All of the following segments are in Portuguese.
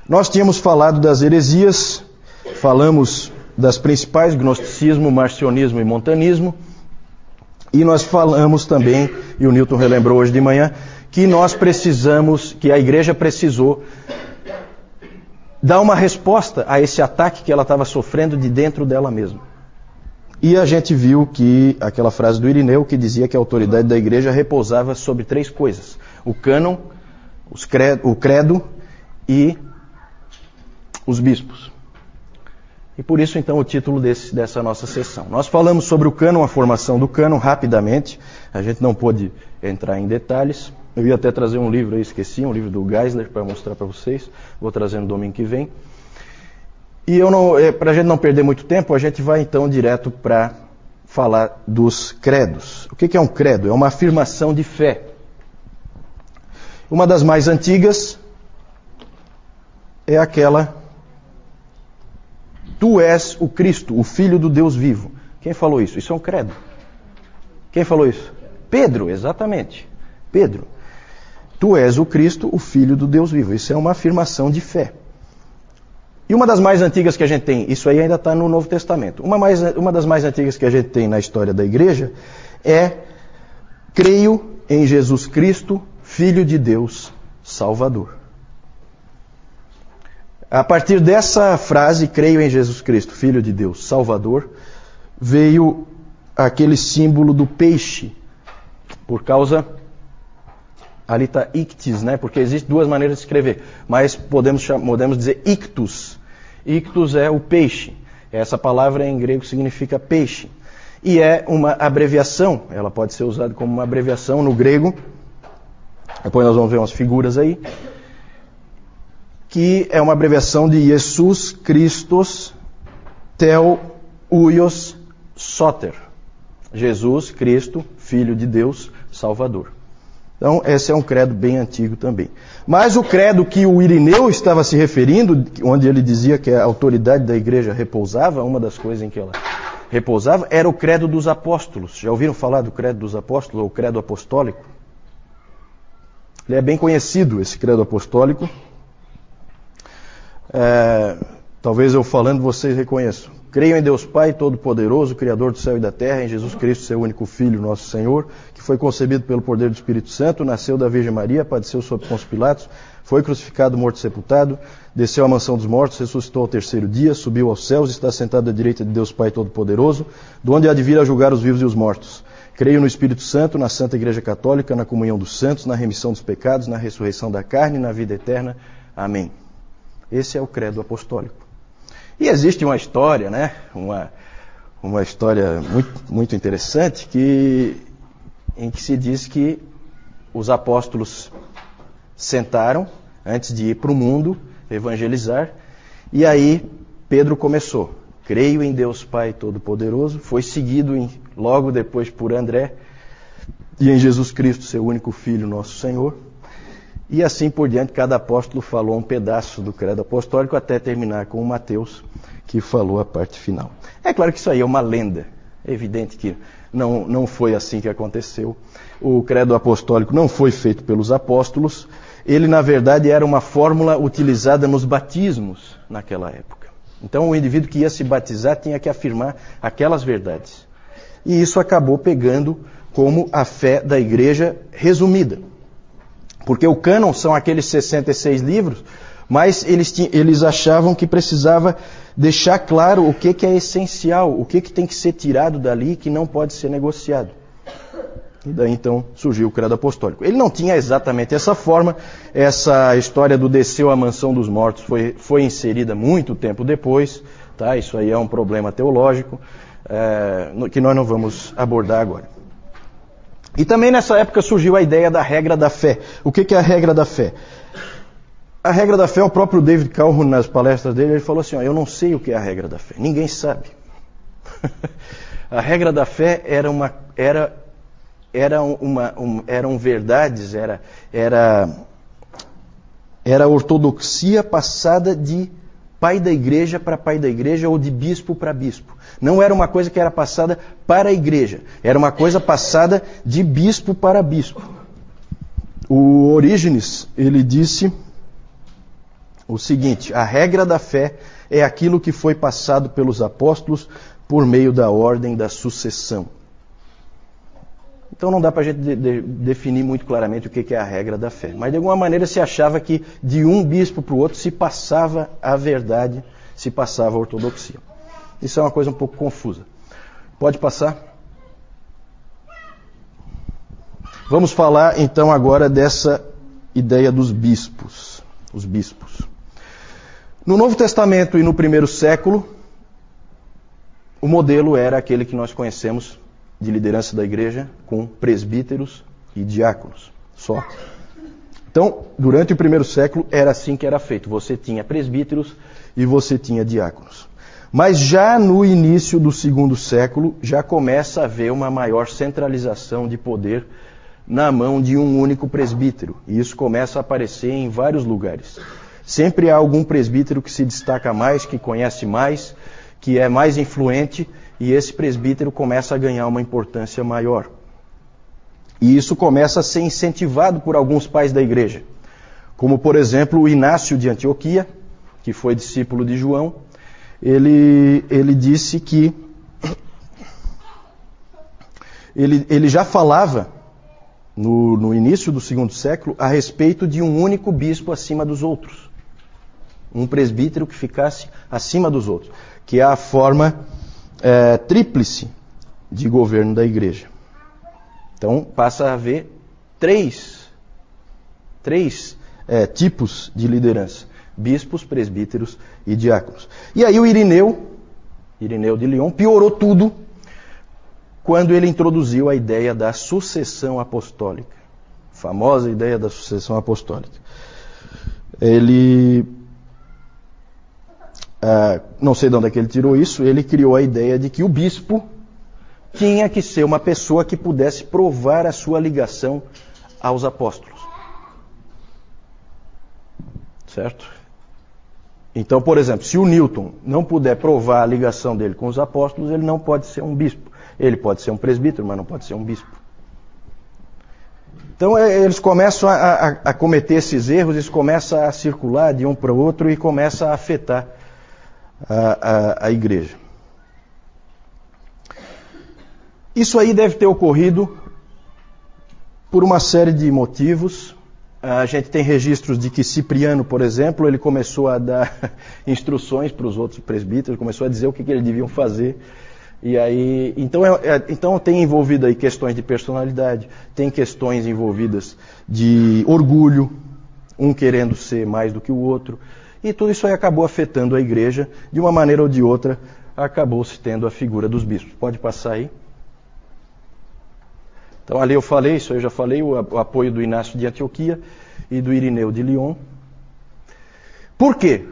Nós tínhamos falado das heresias, falamos das principais, gnosticismo, marcionismo e montanismo, e nós falamos também, e o Newton relembrou hoje de manhã, que nós precisamos, que a igreja precisou dar uma resposta a esse ataque que ela estava sofrendo de dentro dela mesma. E a gente viu que aquela frase do Irineu que dizia que a autoridade da igreja repousava sobre 3 coisas: o cânon, o credo e os bispos. E por isso então o título dessa nossa sessão. Nós falamos sobre o cânon, a formação do cânon rapidamente, a gente não pôde entrar em detalhes. Eu ia até trazer um livro aí, esqueci, um livro do Geisler para mostrar para vocês, vou trazer no domingo que vem. E para a gente não perder muito tempo, a gente vai então direto para falar dos credos. O que é um credo? É uma afirmação de fé. Uma das mais antigas é aquela: Tu és o Cristo, o Filho do Deus vivo. Quem falou isso? Isso é um credo. Quem falou isso? Pedro, exatamente. Pedro. Tu és o Cristo, o Filho do Deus vivo. Isso é uma afirmação de fé. E uma das mais antigas que a gente tem, isso aí ainda está no Novo Testamento, uma das mais antigas que a gente tem na história da igreja é: creio em Jesus Cristo, Filho de Deus, Salvador. A partir dessa frase, creio em Jesus Cristo, Filho de Deus, Salvador, veio aquele símbolo do peixe, por causa... Ali está ictis, né? Porque existem 2 maneiras de escrever, mas podemos dizer ictus. Ictus é o peixe. Essa palavra em grego significa peixe. E é uma abreviação, ela pode ser usada como uma abreviação no grego. Depois nós vamos ver umas figuras aí. Que é uma abreviação de Jesus Christos Tel Huios Soter. Jesus Cristo, Filho de Deus, Salvador. Então, esse é um credo bem antigo também. Mas o credo que o Irineu estava se referindo, onde ele dizia que a autoridade da igreja repousava, uma das coisas em que ela repousava, era o credo dos apóstolos. Já ouviram falar do credo dos apóstolos, ou credo apostólico? Ele é bem conhecido, esse credo apostólico. Talvez eu falando vocês reconheçam. Creio em Deus Pai Todo-Poderoso, Criador do céu e da terra, em Jesus Cristo, seu único Filho, nosso Senhor, que foi concebido pelo poder do Espírito Santo, nasceu da Virgem Maria, padeceu sob Pôncio Pilatos, foi crucificado, morto e sepultado, desceu à mansão dos mortos, ressuscitou ao 3º dia, subiu aos céus, está sentado à direita de Deus Pai Todo-Poderoso, de onde há de vir a julgar os vivos e os mortos. Creio no Espírito Santo, na Santa Igreja Católica, na comunhão dos santos, na remissão dos pecados, na ressurreição da carne e na vida eterna. Amém. Esse é o credo apostólico. E existe uma história, né? Uma história muito interessante em que se diz que os apóstolos sentaram antes de ir para o mundo evangelizar, e aí Pedro começou: creio em Deus Pai Todo-Poderoso, foi seguido logo depois por André, e em Jesus Cristo, seu único Filho, nosso Senhor. E assim por diante, cada apóstolo falou um pedaço do credo apostólico até terminar com o Mateus, que falou a parte final. É claro que isso aí é uma lenda. É evidente que não foi assim que aconteceu. O credo apostólico não foi feito pelos apóstolos. Ele, na verdade, era uma fórmula utilizada nos batismos naquela época. Então, o indivíduo que ia se batizar tinha que afirmar aquelas verdades. E isso acabou pegando como a fé da igreja resumida. Porque o cânon são aqueles 66 livros, mas eles achavam que precisava deixar claro o que é essencial, o que tem que ser tirado dali, que não pode ser negociado. E daí então surgiu o credo apostólico. Ele não tinha exatamente essa forma, essa história do desceu à mansão dos mortos foi inserida muito tempo depois, tá? Isso aí é um problema teológico, que nós não vamos abordar agora. E também nessa época surgiu a ideia da regra da fé. O que é a regra da fé? A regra da fé, o próprio David Calhoun, nas palestras dele, ele falou assim: eu não sei o que é a regra da fé. Ninguém sabe. A regra da fé eram verdades, era ortodoxia passada de pai da igreja para pai da igreja ou de bispo para bispo. Não era uma coisa que era passada para a igreja, era uma coisa passada de bispo para bispo. O Orígenes, ele disse o seguinte: a regra da fé é aquilo que foi passado pelos apóstolos por meio da ordem da sucessão. Então não dá para a gente definir muito claramente o que é a regra da fé. Mas de alguma maneira se achava que de um bispo para o outro se passava a verdade, se passava a ortodoxia. Isso é uma coisa um pouco confusa. Pode passar? Vamos falar então agora dessa ideia dos bispos. Os bispos. No Novo Testamento e no primeiro século, o modelo era aquele que nós conhecemos de liderança da igreja, com presbíteros e diáconos, só. Então, durante o primeiro século, era assim que era feito. Você tinha presbíteros e você tinha diáconos. Mas já no início do segundo século, já começa a haver uma maior centralização de poder na mão de um único presbítero. E isso começa a aparecer em vários lugares. Sempre há algum presbítero que se destaca mais, que conhece mais, que é mais influente, e esse presbítero começa a ganhar uma importância maior. E isso começa a ser incentivado por alguns pais da igreja, como por exemplo o Inácio de Antioquia, que foi discípulo de João. Ele disse que ele já falava no início do segundo século a respeito de um único bispo acima dos outros. Um presbítero que ficasse acima dos outros, que é a forma tríplice de governo da igreja. Então passa a haver três tipos de liderança: bispos, presbíteros e diáconos. E aí o Irineu de Lyon, piorou tudo quando ele introduziu a ideia da sucessão apostólica. A famosa ideia da sucessão apostólica. Ele... não sei de onde é que ele tirou isso. Ele criou a ideia de que o bispo tinha que ser uma pessoa que pudesse provar a sua ligação aos apóstolos. Certo? Então, por exemplo, se o Newton não puder provar a ligação dele com os apóstolos, ele não pode ser um bispo. Ele pode ser um presbítero, mas não pode ser um bispo. Então eles começam a cometer esses erros, eles começam a circular de um para o outro e começam a afetar a igreja. Isso aí deve ter ocorrido por uma série de motivos. A gente tem registros de que Cipriano, por exemplo, ele começou a dar instruções para os outros presbíteros, começou a dizer o que eles deviam fazer. E aí, então tem envolvido aí questões de personalidade, tem questões envolvidas de orgulho, um querendo ser mais do que o outro. E tudo isso aí acabou afetando a igreja, de uma maneira ou de outra, acabou-se tendo a figura dos bispos. Pode passar aí. Então ali eu falei, isso eu já falei, o apoio do Inácio de Antioquia e do Irineu de Lyon. Por quê?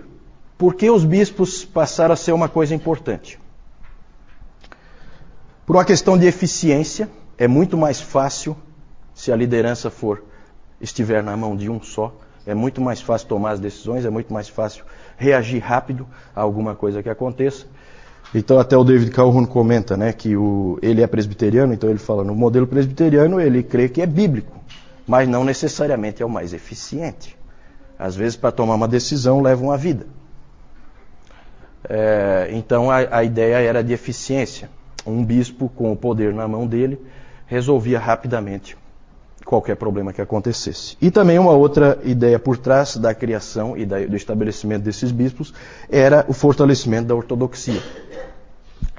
Porque os bispos passaram a ser uma coisa importante. Por uma questão de eficiência, é muito mais fácil, se a liderança estiver na mão de um só, é muito mais fácil tomar as decisões, é muito mais fácil reagir rápido a alguma coisa que aconteça. Então até o David Calhoun comenta, né, que ele é presbiteriano, então ele fala, no modelo presbiteriano ele crê que é bíblico, mas não necessariamente é o mais eficiente. Às vezes para tomar uma decisão leva uma vida. Então a ideia era de eficiência. Um bispo com o poder na mão dele resolvia rapidamente qualquer problema que acontecesse. E também uma outra ideia por trás da criação e do estabelecimento desses bispos era o fortalecimento da ortodoxia.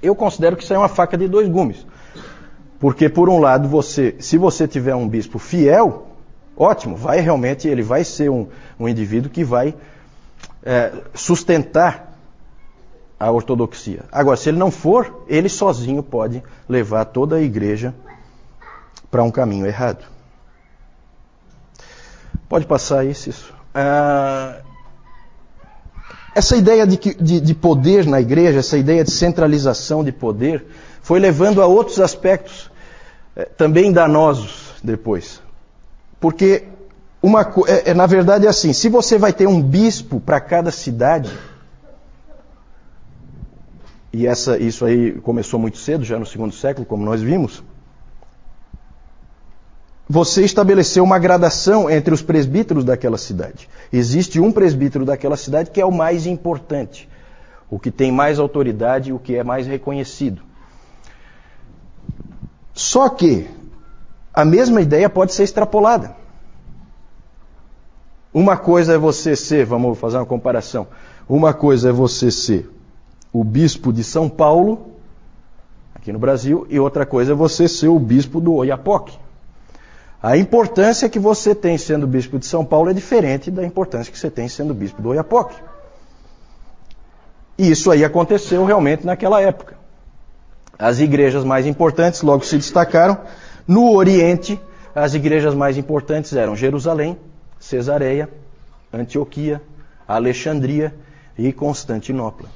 Eu considero que isso é uma faca de dois gumes. Porque, por um lado, se você tiver um bispo fiel, ótimo, ele vai ser um indivíduo que vai sustentar a ortodoxia. Agora, se ele não for, ele sozinho pode levar toda a igreja para um caminho errado. Pode passar isso. Essa ideia de poder na igreja, essa ideia de centralização de poder, foi levando a outros aspectos também danosos depois. Porque, na verdade é assim, se você vai ter um bispo para cada cidade, e isso aí começou muito cedo, já no segundo século, como nós vimos, você estabeleceu uma gradação entre os presbíteros daquela cidade. Existe um presbítero daquela cidade que é o mais importante, o que tem mais autoridade, o que é mais reconhecido. Só que a mesma ideia pode ser extrapolada. Uma coisa é você ser, vamos fazer uma comparação, uma coisa é você ser o bispo de São Paulo, aqui no Brasil, e outra coisa é você ser o bispo do Oiapoque. A importância que você tem sendo bispo de São Paulo é diferente da importância que você tem sendo bispo do Oiapoque. E isso aí aconteceu realmente naquela época. As igrejas mais importantes logo se destacaram. No Oriente, as igrejas mais importantes eram Jerusalém, Cesareia, Antioquia, Alexandria e Constantinopla.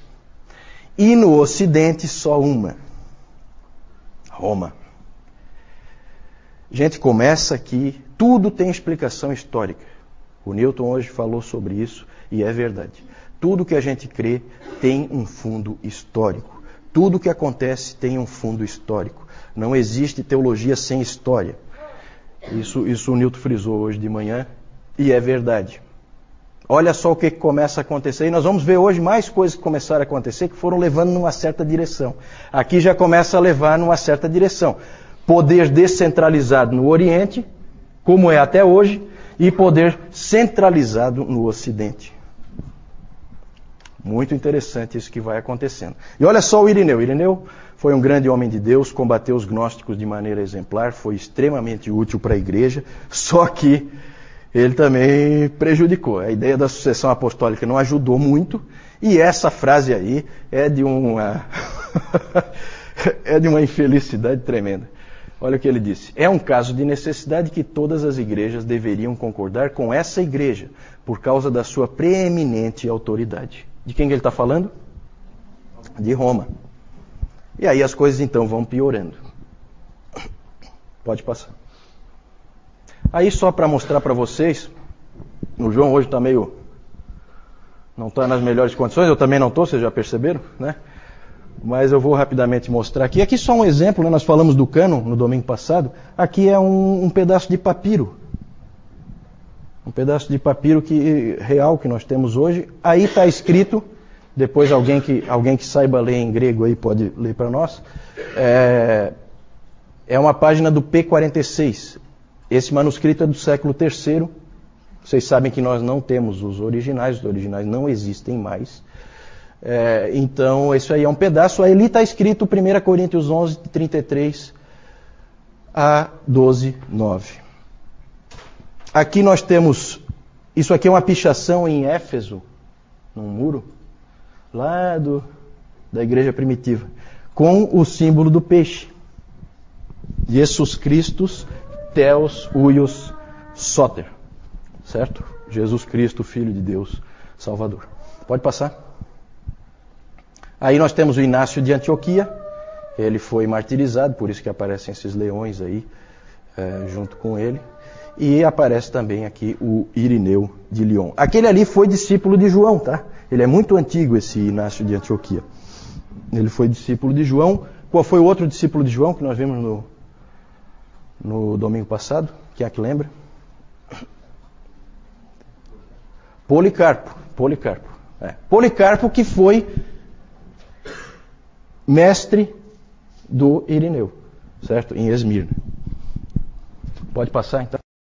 E no Ocidente, só uma: Roma. Gente, começa aqui, tudo tem explicação histórica. O Newton hoje falou sobre isso e é verdade. Tudo que a gente crê tem um fundo histórico. Tudo que acontece tem um fundo histórico. Não existe teologia sem história. Isso o Newton frisou hoje de manhã e é verdade. Olha só o que começa a acontecer. E nós vamos ver hoje mais coisas que começaram a acontecer que foram levando numa certa direção. Aqui já começa a levar numa certa direção. Poder descentralizado no Oriente, como é até hoje, e poder centralizado no Ocidente. Muito interessante isso que vai acontecendo. E olha só o Irineu. Irineu foi um grande homem de Deus, combateu os gnósticos de maneira exemplar, foi extremamente útil para a igreja, só que ele também prejudicou. A ideia da sucessão apostólica não ajudou muito, e essa frase aí é de uma infelicidade tremenda. Olha o que ele disse: é um caso de necessidade que todas as igrejas deveriam concordar com essa igreja, por causa da sua preeminente autoridade. De quem que ele está falando? De Roma. E aí as coisas então vão piorando. Pode passar. Aí só para mostrar para vocês, o João hoje está meio... não está nas melhores condições, eu também não estou, vocês já perceberam, né? Mas eu vou rapidamente mostrar aqui. Aqui só um exemplo, né? Nós falamos do cânon no domingo passado. Aqui é um pedaço de papiro. Um pedaço de papiro real que nós temos hoje. Aí está escrito, depois alguém que saiba ler em grego aí pode ler para nós. É uma página do P46. Esse manuscrito é do século III. Vocês sabem que nós não temos os originais não existem mais. Então, isso aí é um pedaço. Aí ali está escrito 1 Coríntios 11, 33 a 12, 9. Aqui nós temos, isso aqui é uma pichação em Éfeso, num muro, lá da igreja primitiva, com o símbolo do peixe. Jesus Christus, Theos, Huios, Soter. Certo? Jesus Cristo, Filho de Deus, Salvador. Pode passar. Aí nós temos o Inácio de Antioquia. Ele foi martirizado, por isso que aparecem esses leões aí, junto com ele. E aparece também aqui o Irineu de Lyon. Aquele ali foi discípulo de João, tá? Ele é muito antigo, esse Inácio de Antioquia. Ele foi discípulo de João. Qual foi o outro discípulo de João que nós vimos no domingo passado? Quem é que lembra? Policarpo. Policarpo que foi mestre do Irineu, certo? Em Esmirna. Pode passar então.